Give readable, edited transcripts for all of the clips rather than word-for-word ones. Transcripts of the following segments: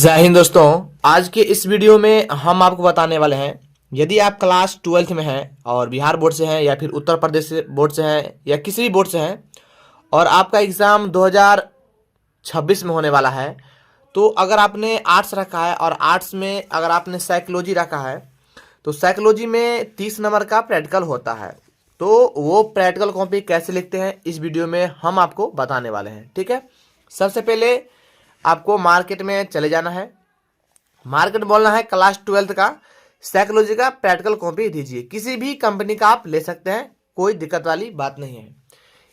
जय हिंद दोस्तों। आज के इस वीडियो में हम आपको बताने वाले हैं, यदि आप क्लास 12th में हैं और बिहार बोर्ड से हैं या फिर उत्तर प्रदेश बोर्ड से हैं या किसी भी बोर्ड से हैं और आपका एग्ज़ाम 2026 में होने वाला है, तो अगर आपने आर्ट्स रखा है और आर्ट्स में अगर आपने साइकोलॉजी रखा है तो साइकोलॉजी में 30 नंबर का प्रैक्टिकल होता है। तो वो प्रैक्टिकल कॉपी कैसे लिखते हैं इस वीडियो में हम आपको बताने वाले हैं। ठीक है, सबसे पहले आपको मार्केट में चले जाना है, मार्केट बोलना है क्लास 12th का साइकोलॉजी का प्रैक्टिकल कॉपी दीजिए। किसी भी कंपनी का आप ले सकते हैं, कोई दिक्कत वाली बात नहीं है।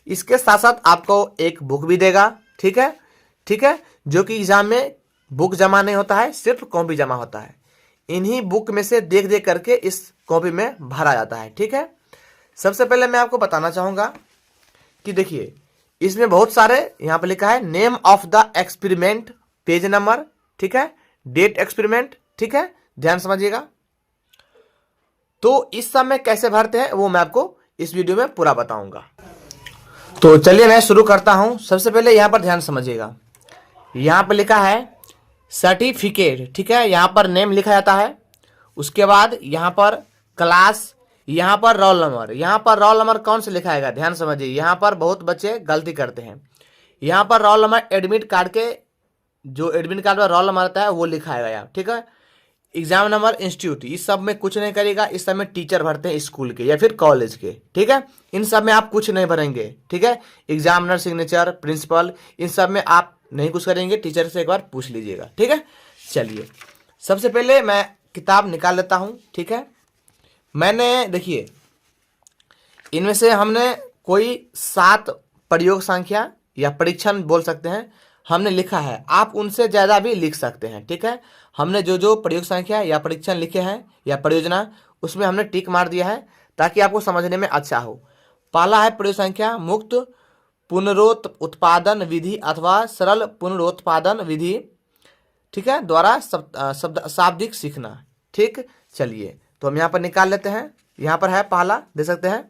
इसके साथ साथ आपको एक बुक भी देगा। ठीक है, ठीक है, जो कि एग्जाम में बुक जमा नहीं होता है, सिर्फ कॉपी जमा होता है। इन्हीं बुक में से देख देख करके इस कॉपी में भरा जाता है। ठीक है, सबसे पहले मैं आपको बताना चाहूँगा कि देखिए इसमें बहुत सारे यहाँ पर लिखा है name of the experiment, page number, ठीक है, डेट एक्सपेरिमेंट, ठीक है, ध्यान समझिएगा। तो इस सब में कैसे भरते हैं वो मैं आपको इस वीडियो में पूरा बताऊंगा। तो चलिए मैं शुरू करता हूं। सबसे पहले यहाँ पर ध्यान समझिएगा, यहाँ पर लिखा है सर्टिफिकेट, ठीक है, यहाँ पर नेम लिखा जाता है। उसके बाद यहाँ पर क्लास, यहाँ पर रोल नंबर। यहाँ पर रोल नंबर कौन से लिखाएगा, ध्यान समझिए, यहाँ पर बहुत बच्चे गलती करते हैं। यहाँ पर रोल नंबर एडमिट कार्ड के, जो एडमिट कार्ड में रोल नंबर आता है वो लिखाएगा यहाँ। ठीक है, एग्जाम नंबर, इंस्टीट्यूट, इस सब में कुछ नहीं करेगा। इस सब में टीचर भरते हैं स्कूल के या फिर कॉलेज के। ठीक है, इन सब में आप कुछ नहीं भरेंगे। ठीक है, एग्जामिनर सिग्नेचर, प्रिंसिपल, इन सब में आप नहीं कुछ करेंगे। टीचर से एक बार पूछ लीजिएगा। ठीक है, चलिए सबसे पहले मैं किताब निकाल लेता हूँ। ठीक है, मैंने देखिए इनमें से हमने कोई 7 प्रयोग संख्या या परीक्षण बोल सकते हैं हमने लिखा है। आप उनसे ज़्यादा भी लिख सकते हैं। ठीक है, हमने जो जो प्रयोग संख्या या परीक्षण लिखे हैं या परियोजना, उसमें हमने टिक मार दिया है ताकि आपको समझने में अच्छा हो। पहला है प्रयोग संख्या मुक्त पुनरुत्पादन विधि अथवा सरल पुनरुत्पादन विधि, ठीक है, द्वारा शाब्दिक सीखना। ठीक, चलिए तो हम यहाँ पर निकाल लेते हैं। यहाँ पर है पहला, देख सकते हैं,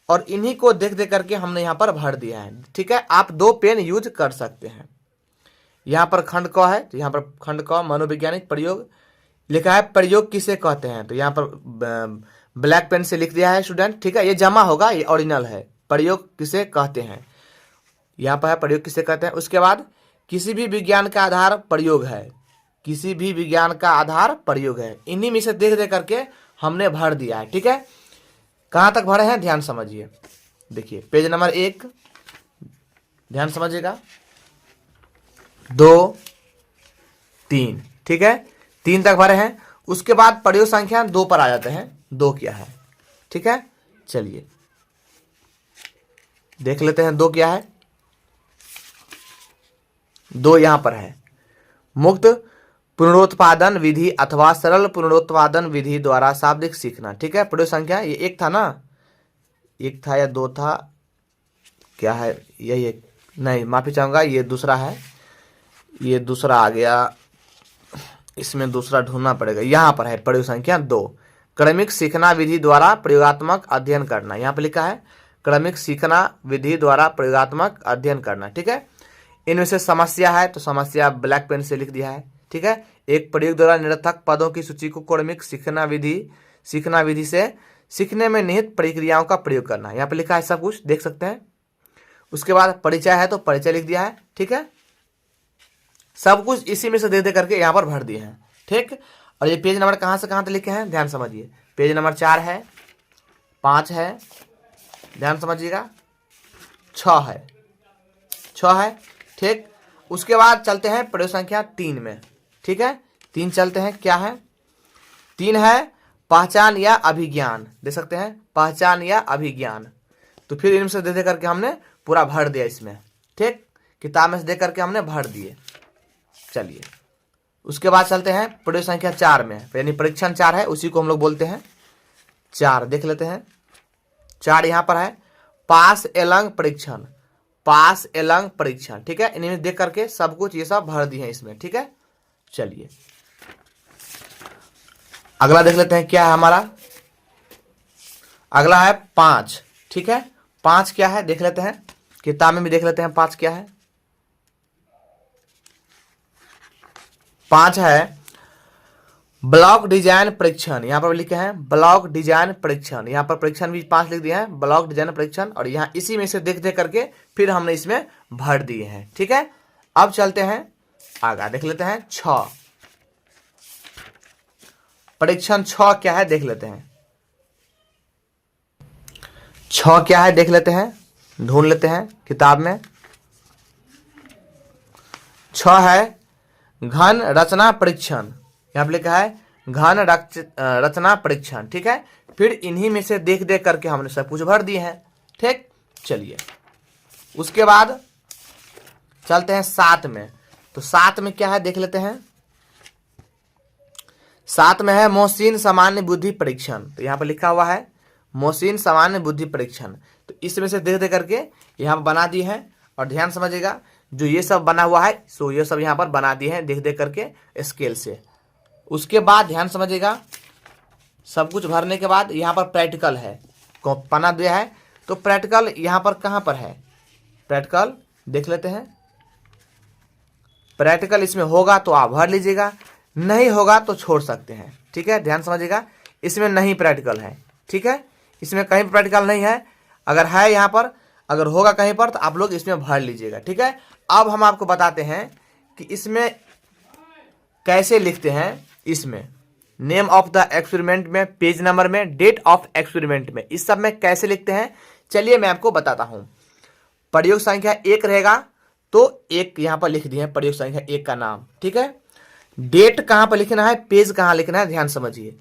और इन्हीं को देख देख करके हमने यहाँ पर भर दिया है। ठीक है, आप 2 पेन यूज कर सकते हैं। यहाँ पर खंड क है, तो यहाँ पर खंड क मनोवैज्ञानिक प्रयोग लिखा है। प्रयोग किसे कहते हैं, तो यहाँ पर ब्लैक पेन से लिख दिया है स्टूडेंट। ठीक है, ये जमा होगा, ये ओरिजिनल है। प्रयोग किसे कहते हैं, यहाँ पर है प्रयोग किसे कहते हैं। उसके बाद किसी भी विज्ञान का आधार प्रयोग है, किसी भी विज्ञान का आधार प्रयोग है। इन्हीं में से देख देख करके हमने भर दिया है। ठीक है, कहाँ तक भरे हैं ध्यान समझिए। देखिए पेज नंबर 1, ध्यान समझिएगा, 2, 3, ठीक है, 3 तक भरे हैं। उसके बाद प्रयोग संख्या 2 पर आ जाते हैं। 2 क्या है, ठीक है, चलिए देख लेते हैं 2 क्या है। 2 यहां पर है मुक्त पुनरुत्पादन विधि अथवा सरल पुनरुत्पादन विधि द्वारा शाब्दिक सीखना। ठीक है, प्रयोग संख्या ये 1 था ना, 1 था या 2 था, क्या है, यही एक, नहीं माफी चाहूंगा, ये दूसरा है, ये दूसरा आ गया, इसमें दूसरा ढूंढना पड़ेगा। यहाँ पर है प्रयोग संख्या 2, क्रमिक सीखना विधि द्वारा प्रयोगात्मक अध्ययन करना। यहाँ पर लिखा है क्रमिक सीखना विधि द्वारा प्रयोगात्मक अध्ययन करना। ठीक है, इनमें से समस्या है तो समस्या ब्लैक पेन से लिख दिया है। ठीक है, एक प्रयोग द्वारा निरर्थक पदों की सूची को क्रमिक सीखना विधि से सीखने में निहित प्रक्रियाओं का प्रयोग करना। यहाँ पर लिखा है, सब कुछ देख सकते हैं। उसके बाद परिचय है तो परिचय लिख दिया है। ठीक है, सब कुछ इसी में से दे दे करके यहाँ पर भर दिए हैं। ठीक, और ये पेज नंबर कहाँ से कहाँ तक लिखे हैं ध्यान समझिए। पेज नंबर 4 है, 5 है, ध्यान समझिएगा, 6 है, 6 है। ठीक, उसके बाद चलते हैं प्रयोग संख्या 3 में। ठीक है, 3 चलते हैं, क्या है, 3 है पहचान या अभिज्ञान, देख सकते हैं, पहचान या अभिज्ञान। तो फिर इनमें से दे दे करके हमने पूरा भर दिया इसमें। ठीक, किताब में से दे करके हमने भर दिए। चलिए उसके बाद चलते हैं प्रयोग संख्या 4 में, यानी परीक्षण 4 है, उसी को हम लोग बोलते हैं 4। देख लेते हैं 4 यहाँ पर है पास एलंग परीक्षण, पास एलंग परीक्षण। ठीक है, इन्हें देख करके सब कुछ ये सब भर दिए हैं इसमें। ठीक है, चलिए अगला देख लेते हैं क्या है हमारा। अगला है 5। ठीक है, 5 क्या है देख लेते हैं, किताब में भी देख लेते हैं 5 क्या है। 5 है ब्लॉक डिजाइन परीक्षण, यहाँ पर लिखे हैं ब्लॉक डिजाइन परीक्षण, यहाँ पर परीक्षण भी 5 लिख दिए हैं, ब्लॉक डिजाइन परीक्षण, और यहाँ इसी में से देख देख करके फिर हमने इसमें भर दिए हैं। ठीक है, अब चलते हैं आगे, देख लेते हैं 6 परीक्षण 6 क्या है देख लेते हैं। 6 क्या है देख लेते हैं, ढूंढ लेते हैं किताब में। 6 है घन रचना परीक्षण, यहाँ पे लिखा है घन रचना परीक्षण। ठीक है, फिर इन्हीं में से देख देख करके हमने सब कुछ भर दिए हैं। ठीक, चलिए उसके बाद चलते हैं 7 में। तो 7 में क्या है देख लेते हैं। 7 में है मोहसिन सामान्य बुद्धि परीक्षण, तो यहाँ पर लिखा हुआ है मोहसिन सामान्य बुद्धि परीक्षण। तो इसमें से देख देख करके यहाँ पर बना दिए हैं, और ध्यान समझिएगा जो ये सब बना हुआ है सो ये सब यहाँ पर बना दिए हैं देख देख करके स्केल से। उसके बाद ध्यान समझिएगा, सब कुछ भरने के बाद यहाँ पर प्रैक्टिकल है, पन्ना दिया है, तो प्रैक्टिकल यहाँ पर कहाँ पर है, प्रैक्टिकल देख लेते हैं। प्रैक्टिकल इसमें होगा तो आप भर लीजिएगा, नहीं होगा तो छोड़ सकते हैं। ठीक है, ध्यान समझिएगा, इसमें नहीं प्रैक्टिकल है। ठीक है, इसमें कहीं प्रैक्टिकल नहीं है, अगर है यहाँ पर, अगर होगा कहीं पर तो आप लोग इसमें भर लीजिएगा। ठीक है, अब हम आपको बताते हैं कि इसमें कैसे लिखते हैं। इसमें नेम ऑफ द एक्सपेरिमेंट में, पेज नंबर में, डेट ऑफ एक्सपेरिमेंट में, इस सब में कैसे लिखते हैं चलिए मैं आपको बताता हूं। प्रयोग संख्या 1 रहेगा तो 1 यहां पर लिख दिए हैं, प्रयोग संख्या 1 का नाम। ठीक है, डेट कहां पर लिखना है, पेज कहां लिखना है, ध्यान समझिए।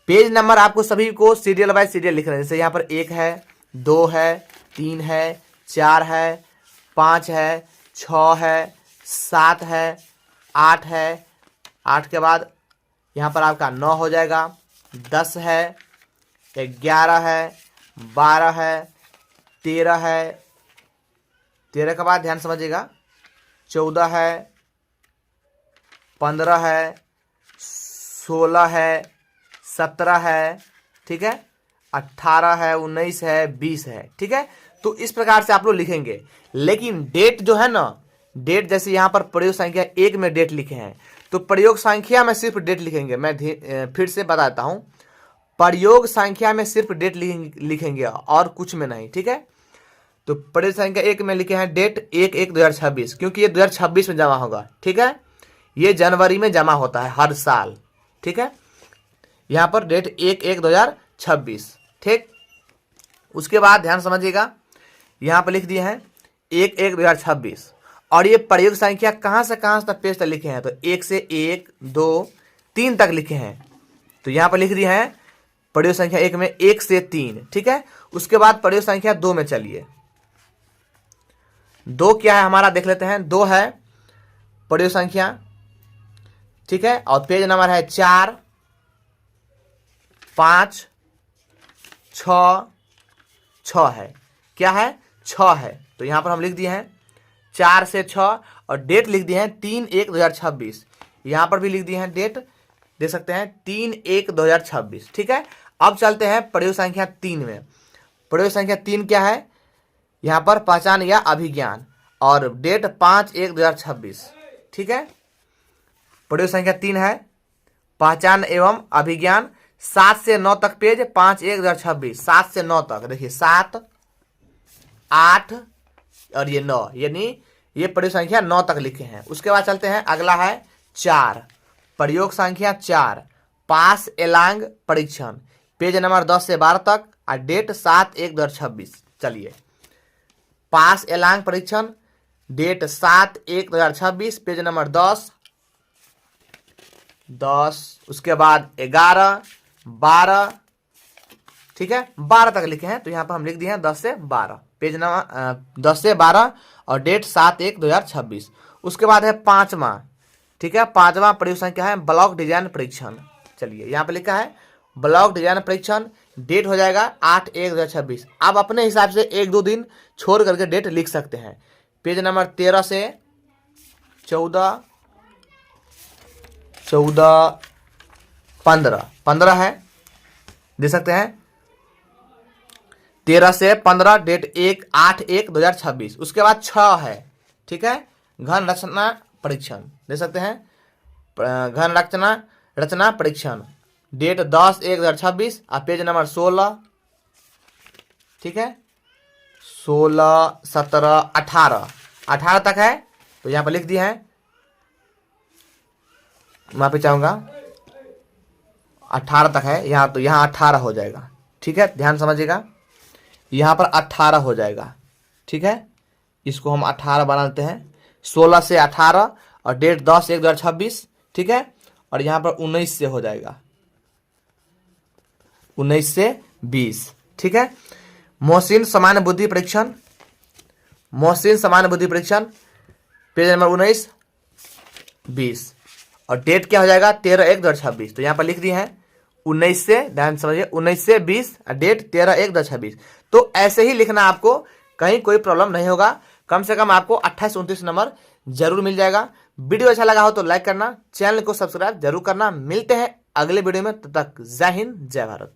पेज नंबर आपको सभी को सीरियल बाय सीरियल लिखना है, जैसे यहाँ पर 1 है, 2 है, 3 है, 4 है, 5 है, 6 है, 7 है, 8 है, 8 के बाद यहाँ पर आपका 9 हो जाएगा, 10 है, 11 है, 12 है, 13 है, 13 के बाद ध्यान समझिएगा 14 है, 15 है, 16 है, 17 है, ठीक है, 18 है, 19 है, 20 है। ठीक है, तो इस प्रकार से आप लोग लिखेंगे। लेकिन डेट जो है ना, डेट जैसे यहाँ पर प्रयोग संख्या 1 में डेट लिखे हैं, तो प्रयोग संख्या में सिर्फ डेट लिखेंगे। मैं फिर से बताता हूँ, प्रयोग संख्या में सिर्फ डेट लिखेंगे और कुछ में नहीं। ठीक है, तो प्रयोग संख्या 1 में लिखे हैं डेट 1/1/2026, क्योंकि ये 2026 में जमा होगा। ठीक है, ये जनवरी में जमा होता है हर साल। ठीक है, यहाँ पर डेट 1/1/2026। ठीक, उसके बाद ध्यान समझिएगा, यहाँ पर लिख दिए हैं 1/1/2026, और ये प्रयोग संख्या कहाँ से कहाँ तक पेज तक लिखे हैं, तो 1 से 1, 2, 3 तक लिखे हैं। तो यहाँ पर लिख दिए हैं प्रयोग संख्या 1 में 1 से 3। ठीक है, उसके बाद प्रयोग संख्या 2 में चलिए। 2 क्या है हमारा देख लेते हैं। 2 है प्रयोग संख्या, ठीक है, और पेज नंबर है 4, 5, 6 है। क्या है, 6 है। तो यहाँ पर हम लिख दिए हैं 4 से 6, और डेट लिख दिए हैं 3/1/2026। यहाँ पर भी लिख दिए हैं डेट, देख सकते हैं 3/1/2026। ठीक है, अब चलते हैं प्रयोग संख्या 3 में। प्रयोग संख्या 3 क्या है, यहाँ पर पहचान या अभिज्ञान, और डेट 5/1/2026। ठीक है, प्रयोग संख्या 3 है पहचान एवं अभिज्ञान, 7 से 9 तक पेज, 5/1/2026, 7 से 9 तक। देखिए 7, 8 और ये 9, यानी ये प्रयोग संख्या 9 तक लिखे हैं। उसके बाद चलते हैं, अगला है 4, प्रयोग संख्या 4, पास एलांग परीक्षण, पेज नंबर 10 से 12 तक, और डेट 7/1/2026। चलिए, पास एलांग परीक्षण, डेट 7/1/2026, पेज नंबर 10, उसके बाद 11, 12, ठीक है, 12 तक लिखे हैं। तो यहाँ पर हम लिख दिए हैं 10 से 12, पेज नंबर 10 से 12, और डेट 7/1/2026। उसके बाद है 5वां, ठीक है, 5वां प्रयोग संख्या है ब्लॉक डिजाइन परीक्षण। चलिए, यहाँ पे लिखा है ब्लॉक डिजाइन परीक्षण, डेट हो जाएगा 8/1/2026। आप अपने हिसाब से 1-2 दिन छोड़ करके डेट लिख सकते हैं। पेज नंबर 13 से 14, 15 है, दे सकते हैं 13 से 15, डेट 8/1/2026। उसके बाद 6 है, ठीक है, घन रचना परीक्षण, दे सकते हैं घन रचना रचना परीक्षण, डेट 10/1/2026 और पेज नंबर 16, ठीक है, 16, 17, 18 तक है। तो यहाँ पर लिख दिया है, मैं पे चाहूंगा 18 तक है यहाँ, तो यहाँ 18 हो जाएगा, ठीक है, ध्यान समझिएगा, यहाँ पर 18 हो जाएगा, ठीक है, इसको हम 18 बनाते हैं, 16 से 18 और डेट 10/1/2026, ठीक है, और यहाँ पर 19 से हो जाएगा, 19 से 20, ठीक है। मोहसिन सामान्य बुद्धि परीक्षण, मोहसिन सामान्य बुद्धि परीक्षण, पेज नंबर 19, 20 और डेट क्या हो जाएगा 13/1/2026। तो यहाँ पर लिख दिए हैं 19 से, ध्यान समझिए, 19 से 20 और डेट 13/1/2026। तो ऐसे ही लिखना, आपको कहीं कोई प्रॉब्लम नहीं होगा, कम से कम आपको 28-29 नंबर जरूर मिल जाएगा। वीडियो अच्छा लगा हो तो लाइक करना, चैनल को सब्सक्राइब जरूर करना। मिलते हैं अगले वीडियो में, तब तक जय हिंद जय भारत।